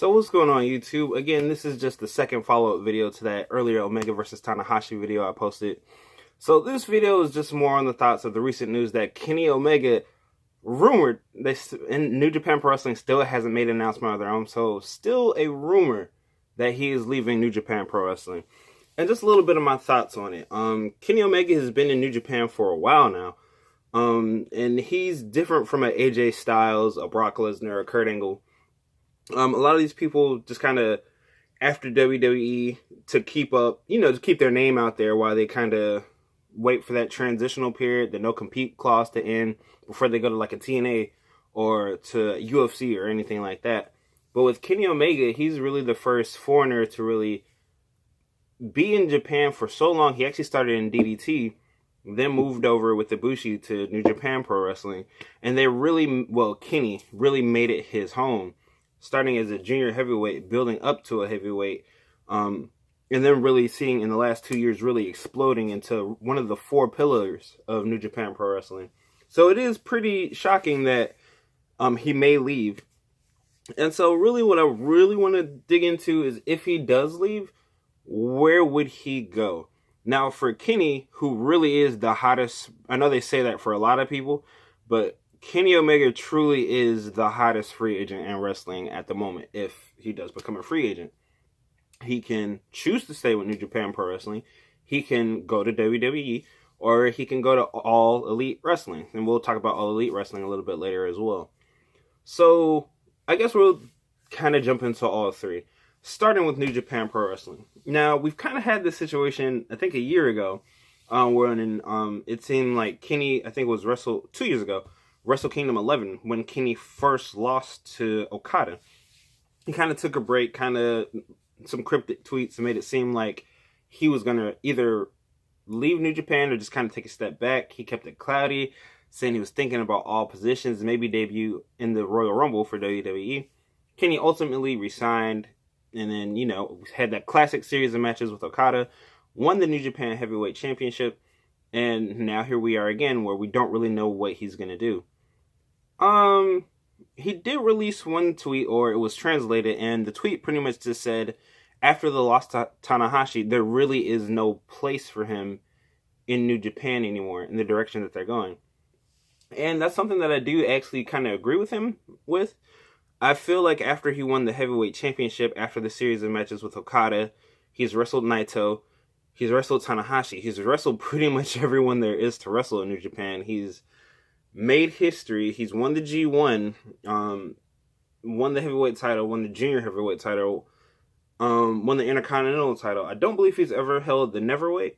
So what's going on YouTube? Again, this is just the second follow-up video to that earlier Omega versus Tanahashi video I posted. So this video is just more on the thoughts of the recent news that Kenny Omega rumored, in New Japan Pro Wrestling still hasn't made an announcement of their own, so still a rumor that he is leaving New Japan Pro Wrestling. And just a little bit of my thoughts on it. Kenny Omega has been in New Japan for a while now. And he's different from an AJ Styles, a Brock Lesnar, a Kurt Angle. A lot of these people just kind of after WWE to keep up, to keep their name out there while they kind of wait for that transitional period, the no compete clause to end before they go to like a TNA or to UFC or anything like that. But with Kenny Omega, he's really the first foreigner to really be in Japan for so long. He actually started in DDT, then moved over with Ibushi to New Japan Pro Wrestling. And they really, Kenny really made it his home, starting as a junior heavyweight, building up to a heavyweight, and then really seeing in the last 2 years really exploding into one of the four pillars of New Japan Pro Wrestling. So it is pretty shocking that he may leave. And so really what I really want to dig into is if he does leave, where would he go? Now for Kenny, who really is the hottest, I know they say that for a lot of people, but Kenny Omega truly is the hottest free agent in wrestling at the moment if he does become a free agent. He can choose to stay with New Japan Pro Wrestling. He can go to WWE, or he can go to All Elite Wrestling. And we'll talk about All Elite Wrestling a little bit later as well. So I guess we'll kind of jump into all three, starting with New Japan Pro Wrestling. Now, we've kind of had this situation, I think a year ago, when it seemed like Kenny, I think it was 2 years ago, Wrestle Kingdom 11, when Kenny first lost to Okada. He kind of took a break, kind of some cryptic tweets, and made it seem like he was going to either leave New Japan or just kind of take a step back. He kept it cloudy, saying he was thinking about all positions, maybe debut in the Royal Rumble for WWE. Kenny ultimately resigned, and then, had that classic series of matches with Okada, won the New Japan Heavyweight Championship, and now here we are again, where we don't really know what he's going to do. He did release one tweet, or it was translated, and the tweet pretty much just said, after the loss to Tanahashi, there really is no place for him in New Japan anymore, in the direction that they're going. And that's something that I do actually kind of agree with him with. I feel like after he won the Heavyweight Championship, after the series of matches with Okada, he's wrestled Naito, he's wrestled Tanahashi, he's wrestled pretty much everyone there is to wrestle in New Japan. He's made history. He's won the G1, won the heavyweight title, won the junior heavyweight title, won the Intercontinental title. I don't believe he's ever held the Neverweight,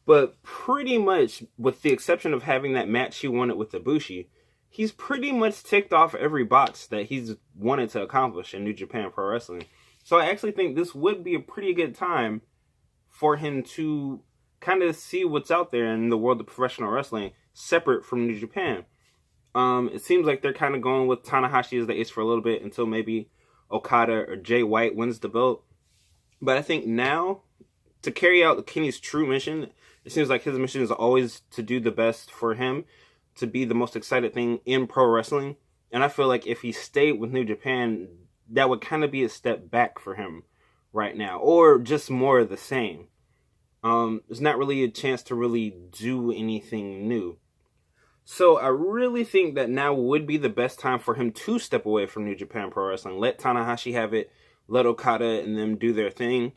but pretty much, with the exception of having that match he won it with Ibushi, he's pretty much ticked off every box that he's wanted to accomplish in New Japan Pro Wrestling. So I actually think this would be a pretty good time for him to kind of see what's out there in the world of professional wrestling, separate from New Japan. It seems like they're kind of going with Tanahashi as the ace for a little bit until maybe Okada or Jay White wins the belt. But I think now, to carry out Kenny's true mission, it seems like his mission is always to do the best for him, to be the most excited thing in pro wrestling. And I feel like if he stayed with New Japan, that would kind of be a step back for him right now, or just more of the same. There's not really a chance to really do anything new. So I really think that now would be the best time for him to step away from New Japan Pro Wrestling. Let Tanahashi have it, let Okada and them do their thing.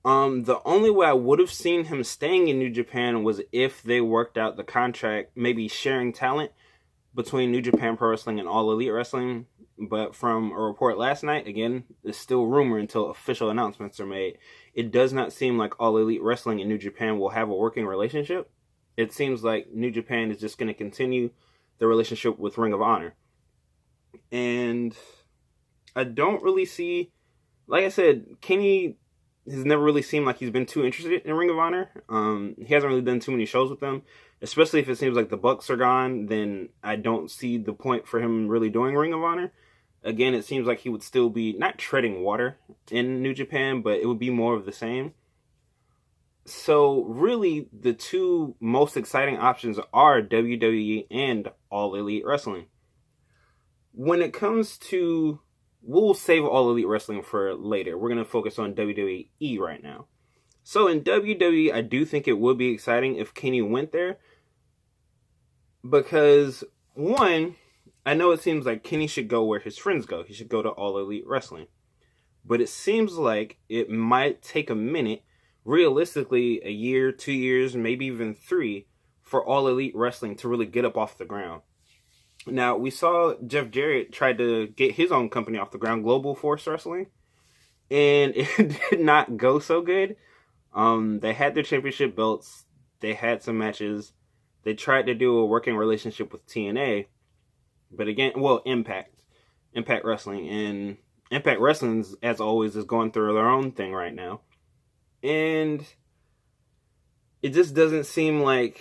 The only way I would have seen him staying in New Japan was if they worked out the contract, maybe sharing talent between New Japan Pro Wrestling and All Elite Wrestling. But from a report last night, again, it's still rumor until official announcements are made. It does not seem like All Elite Wrestling and New Japan will have a working relationship. It seems like New Japan is just going to continue the relationship with Ring of Honor. And I don't really see, like I said, Kenny has never really seemed like he's been too interested in Ring of Honor. He hasn't really done too many shows with them, especially if it seems like the Bucks are gone, then I don't see the point for him really doing Ring of Honor. Again, it seems like he would still be not treading water in New Japan, but it would be more of the same. So really, the two most exciting options are WWE and All Elite Wrestling. When it comes to we'll save All Elite Wrestling for later. We're going to focus on WWE right now. So in WWE, I do think it would be exciting if Kenny went there. Because, one, I know it seems like Kenny should go where his friends go. He should go to All Elite Wrestling. But it seems like it might take a minute, realistically a year, 2 years, maybe even 3, for All Elite Wrestling to really get up off the ground. Now, we saw Jeff Jarrett try to get his own company off the ground, Global Force Wrestling, and it did not go so good. They had their championship belts, they had some matches, they tried to do a working relationship with TNA, but again, well, Impact Wrestling, and Impact Wrestling, as always, is going through their own thing right now. And it just doesn't seem like...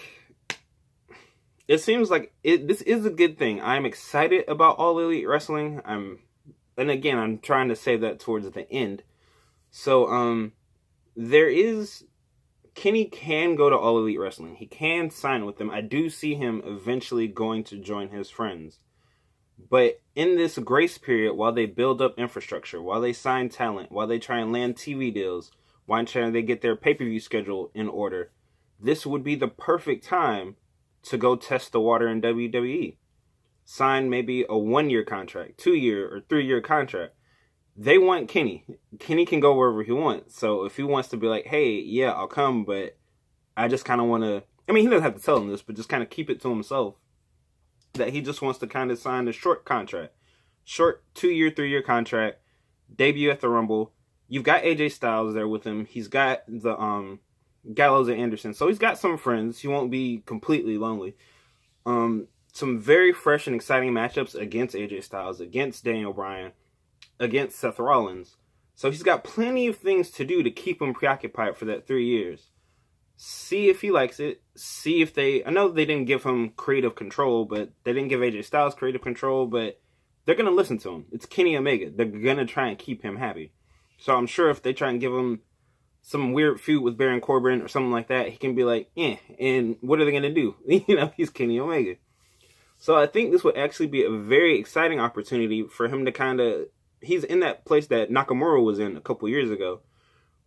It seems like this is a good thing. I'm excited about All Elite Wrestling. And again, I'm trying to say that towards the end. So, Kenny can go to All Elite Wrestling. He can sign with them. I do see him eventually going to join his friends. But in this grace period, while they build up infrastructure, while they sign talent, while they try and land TV deals, while they get their pay-per-view schedule in order, this would be the perfect time to go test the water in WWE. Sign maybe a 1-year contract, 2-year or 3-year contract. They want Kenny. Kenny can go wherever he wants. So if he wants to be like, hey, yeah, I'll come, but I just kind of want to... I mean, he doesn't have to tell him this, but just kind of keep it to himself. That he just wants to kind of sign a short contract. Short 2-year, 3-year contract. Debut at the Rumble. You've got AJ Styles there with him. He's got the Gallows and Anderson. So he's got some friends. He won't be completely lonely. Some very fresh and exciting matchups against AJ Styles, against Daniel Bryan, against Seth Rollins. So he's got plenty of things to do to keep him preoccupied for that 3 years. See if he likes it. See if they... I know they didn't give him creative control, but they didn't give AJ Styles creative control, but they're going to listen to him. It's Kenny Omega. They're going to try and keep him happy. So I'm sure if they try and give him some weird feud with Baron Corbin or something like that, he can be like, and what are they going to do? He's Kenny Omega. So I think this would actually be a very exciting opportunity for him to kind of... He's in that place that Nakamura was in a couple years ago,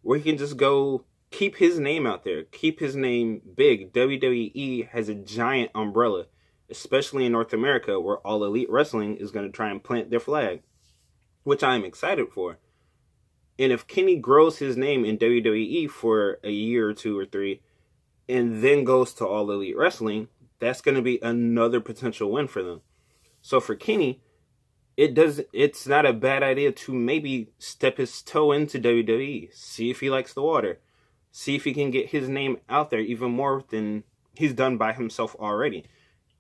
where he can just go... Keep his name out there. Keep his name big. WWE has a giant umbrella, especially in North America, where All Elite Wrestling is going to try and plant their flag, which I'm excited for. And if Kenny grows his name in WWE for a year or 2 or 3, and then goes to All Elite Wrestling, that's going to be another potential win for them. So for Kenny, it's not a bad idea to maybe step his toe into WWE, see if he likes the water. See if he can get his name out there even more than he's done by himself already.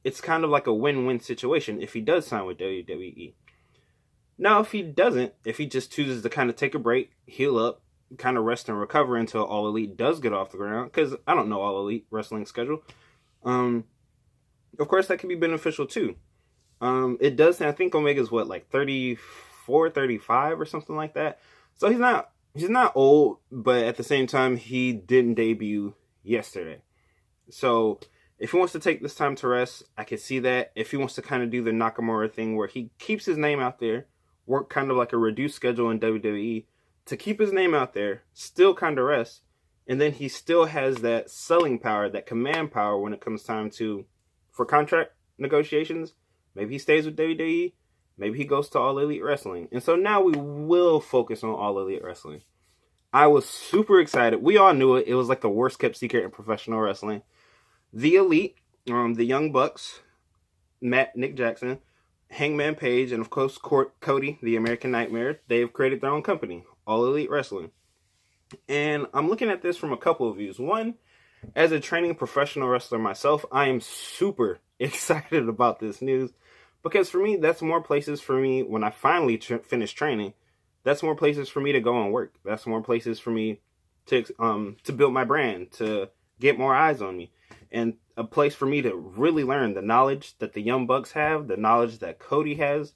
It's kind of like a win-win situation if he does sign with WWE. Now, if he doesn't, if he just chooses to kind of take a break, heal up, kind of rest and recover until All Elite does get off the ground, because I don't know All Elite Wrestling schedule, of course that can be beneficial too. It does, I think Omega's like 34, 35 or something like that. So he's not old, but at the same time, he didn't debut yesterday. So if he wants to take this time to rest, I can see that. If he wants to kind of do the Nakamura thing where he keeps his name out there, work kind of like a reduced schedule in WWE, to keep his name out there, still kind of rest, and then he still has that selling power, that command power when it comes time for contract negotiations. Maybe he stays with WWE. Maybe he goes to All Elite Wrestling. And so now we will focus on All Elite Wrestling. I was super excited. We all knew it. It was like the worst kept secret in professional wrestling. The Elite, the Young Bucks, Nick Jackson, Hangman Page, and of course Cody, the American Nightmare, they've created their own company, All Elite Wrestling. And I'm looking at this from a couple of views. One, as a training professional wrestler myself, I am super excited about this news. Because for me, that's more places for me, when I finally finish training, that's more places for me to go and work. That's more places for me to build my brand, to get more eyes on me. And a place for me to really learn the knowledge that the Young Bucks have, the knowledge that Cody has,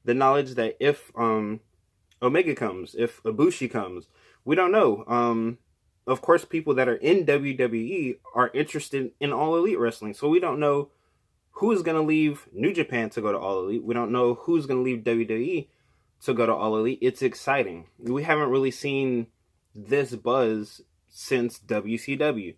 the knowledge that if Omega comes, if Ibushi comes, we don't know. Of course, people that are in WWE are interested in All Elite Wrestling, so we don't know who is going to leave New Japan to go to All Elite. We don't know who's going to leave WWE to go to All Elite. It's exciting. We haven't really seen this buzz since WCW.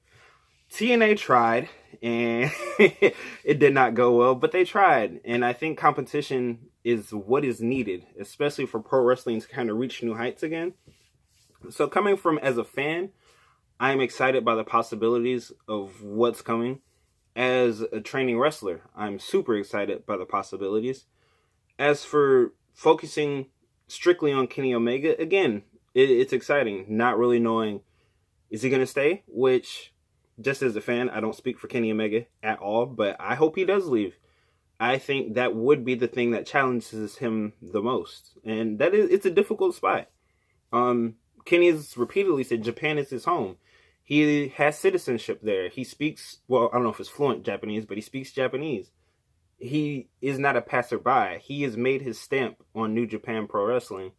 TNA tried, and it did not go well, but they tried. And I think competition is what is needed, especially for pro wrestling to kind of reach new heights again. So coming from as a fan, I'm excited by the possibilities of what's coming. As a training wrestler, I'm super excited by the possibilities. As for focusing strictly on Kenny Omega, again, it's exciting. Not really knowing, is he going to stay? Which, just as a fan, I don't speak for Kenny Omega at all, but I hope he does leave. I think that would be the thing that challenges him the most. And it's a difficult spot. Kenny's repeatedly said Japan is his home. He has citizenship there. He speaks, well, I don't know if it's fluent Japanese, but he speaks Japanese. He is not a passerby. He has made his stamp on New Japan Pro Wrestling.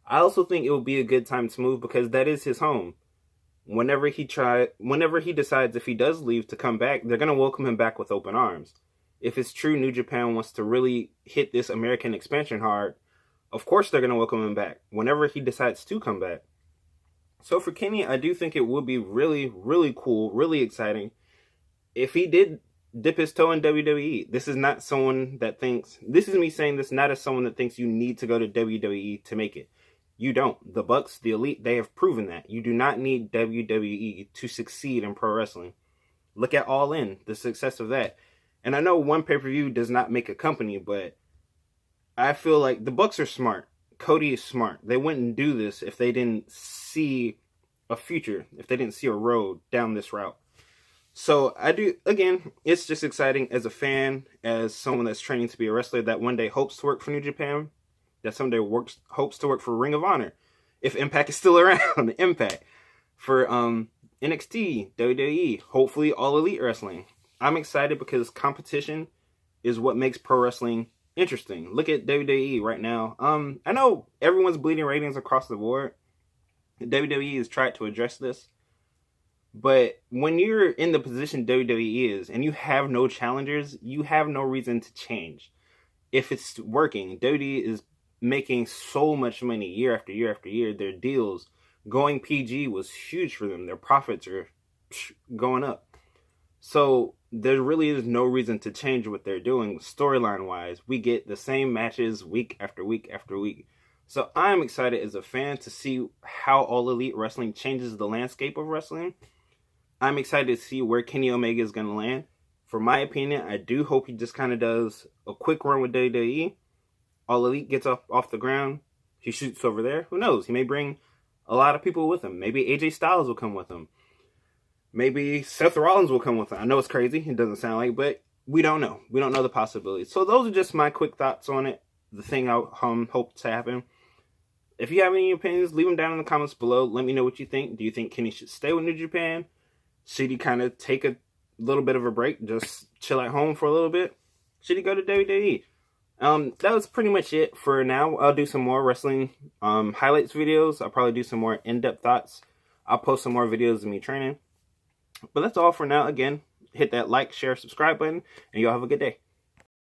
I also think it would be a good time to move because that is his home. Whenever he decides if he does leave to come back, they're going to welcome him back with open arms. If it's true New Japan wants to really hit this American expansion hard, of course they're going to welcome him back whenever he decides to come back. So for Kenny, I do think it would be really, really cool, really exciting if he did dip his toe in WWE. This is not someone that thinks, this is me saying this not as someone that thinks you need to go to WWE to make it. You don't. The Bucks, the Elite, they have proven that. You do not need WWE to succeed in pro wrestling. Look at All In, the success of that. And I know one pay-per-view does not make a company, but I feel like the Bucks are smart. Cody is smart. They wouldn't do this if they didn't see a future, if they didn't see a road down this route. So I do, again, it's just exciting as a fan, as someone that's training to be a wrestler that one day hopes to work for New Japan, that someday hopes to work for Ring of Honor, if Impact is still around. Impact. For NXT, WWE, hopefully All Elite Wrestling. I'm excited because competition is what makes pro wrestling interesting. Look at WWE right now. I know everyone's bleeding ratings across the board. WWE has tried to address this. But when you're in the position WWE is, and you have no challengers, you have no reason to change. If it's working, WWE is making so much money year after year after year. Their deals, going PG was huge for them. Their profits are going up. So there really is no reason to change what they're doing storyline-wise. We get the same matches week after week after week. So I'm excited as a fan to see how All Elite Wrestling changes the landscape of wrestling. I'm excited to see where Kenny Omega is going to land. For my opinion, I do hope he just kind of does a quick run with WWE. All Elite gets off the ground. He shoots over there. Who knows? He may bring a lot of people with him. Maybe AJ Styles will come with him. Maybe Seth Rollins will come with him. I know it's crazy. It doesn't sound like, but we don't know. We don't know the possibilities. So those are just my quick thoughts on it. The thing I hope to happen. If you have any opinions, leave them down in the comments below. Let me know what you think. Do you think Kenny should stay with New Japan? Should he kind of take a little bit of a break? Just chill at home for a little bit? Should he go to WWE? That was pretty much it for now. I'll do some more wrestling highlights videos. I'll probably do some more in-depth thoughts. I'll post some more videos of me training. But that's all for now. Again, hit that like, share, subscribe button, and y'all have a good day.